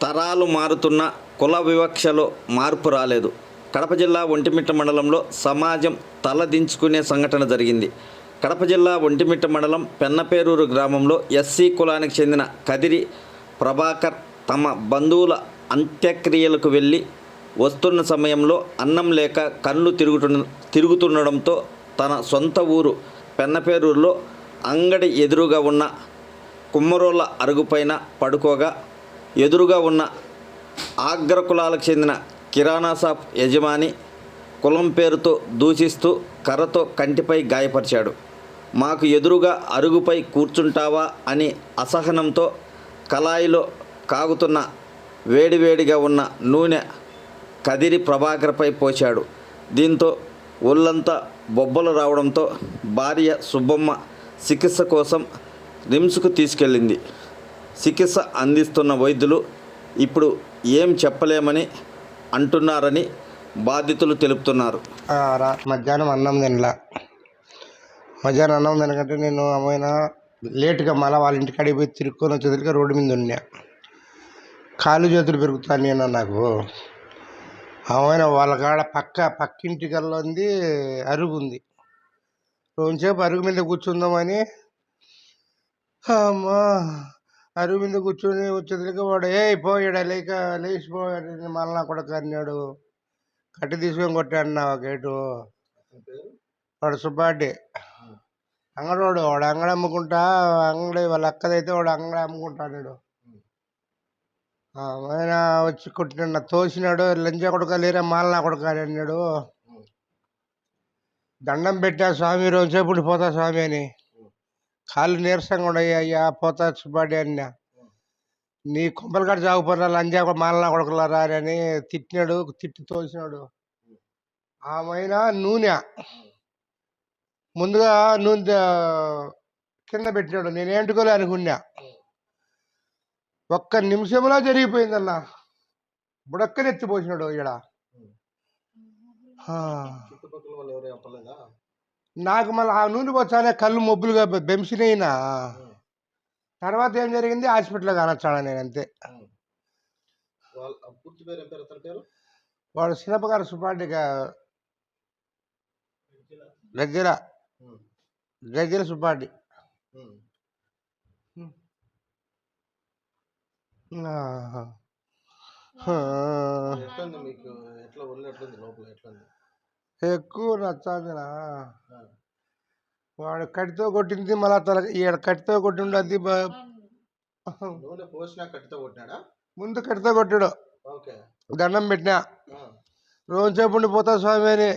తరాలు మారుతున్న కుల వివక్షలో మార్పు రాలేదు. కడప జిల్లా ఒంటిమిట్ట మండలంలో సమాజం తలదించుకునే సంఘటన జరిగింది. కడప జిల్లా ఒంటిమిట్ట మండలం పెన్నపేరూరు గ్రామంలో ఎస్సీ కులానికి చెందిన కదిరి ప్రభాకర్ తమ బంధువుల అంత్యక్రియలకు వెళ్ళి వస్తున్న సమయంలో అన్నం లేక కళ్ళు తిరుగుతుండడంతో తన సొంత ఊరు పెన్నపేరూరులో అంగడి ఎదురుగా ఉన్న కుమ్మరోళ్ళ అరుగుపైన పడుకోగా ఎదురుగా ఉన్న ఆగ్ర కులాలకు చెందిన కిరాణా షాప్ యజమాని కులం పేరుతో దూషిస్తూ కర్రతో కంటిపై గాయపరిచాడు. మాకు ఎదురుగా అరుగుపై కూర్చుంటావా అని అసహనంతో కళాయిలో కాగుతున్న వేడివేడిగా ఉన్న నూనె కదిరి ప్రభాకర్పై పోశాడు. దీంతో ఒళ్ళంతా బొబ్బలు రావడంతో భార్య సుబ్బమ్మ చికిత్స కోసం రిమ్స్కు తీసుకెళ్ళింది. చికిత్స అందిస్తున్న వైద్యులు ఇప్పుడు ఏం చెప్పలేమని అంటున్నారని బాధితులు తెలుపుతున్నారు. మధ్యాహ్నం అన్నం తినకంటే నేను అమ్మాయిన లేటుగా మళ్ళీ వాళ్ళ ఇంటికాడికి పోయి తిరుక్కొని వచ్చేసరికి రోడ్డు మీద ఉన్నా. కాళ్ళు చేతులు పెరుగుతాను నేను. నాకు అమ్మాయిన వాళ్ళ కాడ పక్కింటి కల్లా ఉంది, అరుగు ఉంది. రోజుసేపు అరుగు మీద కూర్చుందామని అమ్మా అరుగు మీద కూర్చొని వచ్చేసరికి వాడు పోయాడు లేచిపోయాడు. మళ్ళీ నా కూడా కన్నాడు, కట్టి తీసుకొని కొట్టాడు నా గేటు. వాడు సుబ్బాడ్డి అంగడోడు. వాడు అంగడి అమ్ముకుంటా, అంగడి వాళ్ళ అక్కదైతే వాడు అంగడి అమ్ముకుంటాడు. ఆయన వచ్చి కొట్టిన తోసినాడు. లంజా కొడుక లేరా మాల నా కొడుక అన్నాడు. దండం పెట్టా, స్వామి రోజుసేపు ఉండిపోతా స్వామి అని. కాళ్ళు నీరసంగా ఉన్నాయి, అయ్యా పోతా సుబ్బాడ్డి అన్నా. నీ కొమ్మల కాడ చావుపోయినా లంజా మాలనా కొడుకులారా అని తిట్టినాడు. తిట్టి తోసినాడు. ఆమెన నూనె ముందుగా నూనె కింద పెట్టినాడు. నేనేంటుకోలే అనుకున్నా. ఒక్క నిమిషంలో జరిగిపోయిందన్న. బుడక్కని ఎత్తిపోసినాడు. ఇక్కడ నాకు మళ్ళీ ఆ నూనె పోచానే కళ్ళు మొబ్బులుగా బెంసినైనా. తర్వాత ఏం జరిగింది, హాస్పిటల్లో కానొచ్చాడు నేను అంతే. వాడు సినపగారు సుబ్బాడ్డి గజ్జల సుబ్బాడ్డి. ఎక్కువ నచ్చాదినా. వాడు కట్టితో కొట్టింది, మళ్ళా తల ఈడ కట్టితో కొట్టిండు. అది ముందు కట్టితో కొట్టాడు. దండం పెట్టినా, రోజుసేపు ఉండిపోతా స్వామి అని.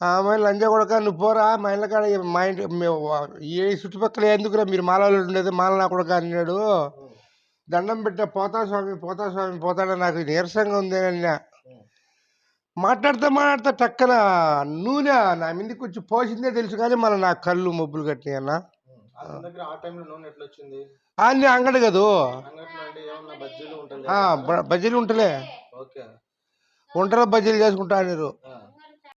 ఆమె లంజా కొడక నువ్వు పోరా మా ఇళ్ళ కాడ, మా ఇంటి ఈ చుట్టుపక్కల ఎందుకురా మీరు మాలలో ఉండేది, మాల నా కొడక అన్నాడు. దండం పెట్టా, పోతా స్వామి పోతాడా. నాకు నీరసంగా ఉంది అన్నా. మాట్లాడుతా టక్కన నూనె నా మీదకి వచ్చి పోసిందే తెలుసు, కానీ మళ్ళీ నా కళ్ళు మొబ్బులు కట్టినాయి అన్న. అన్నీ అంగడి కదూ, బజ్జీలు ఉంటలే, ఉంటారా బజ్జీలు చేసుకుంటా అన్నారు.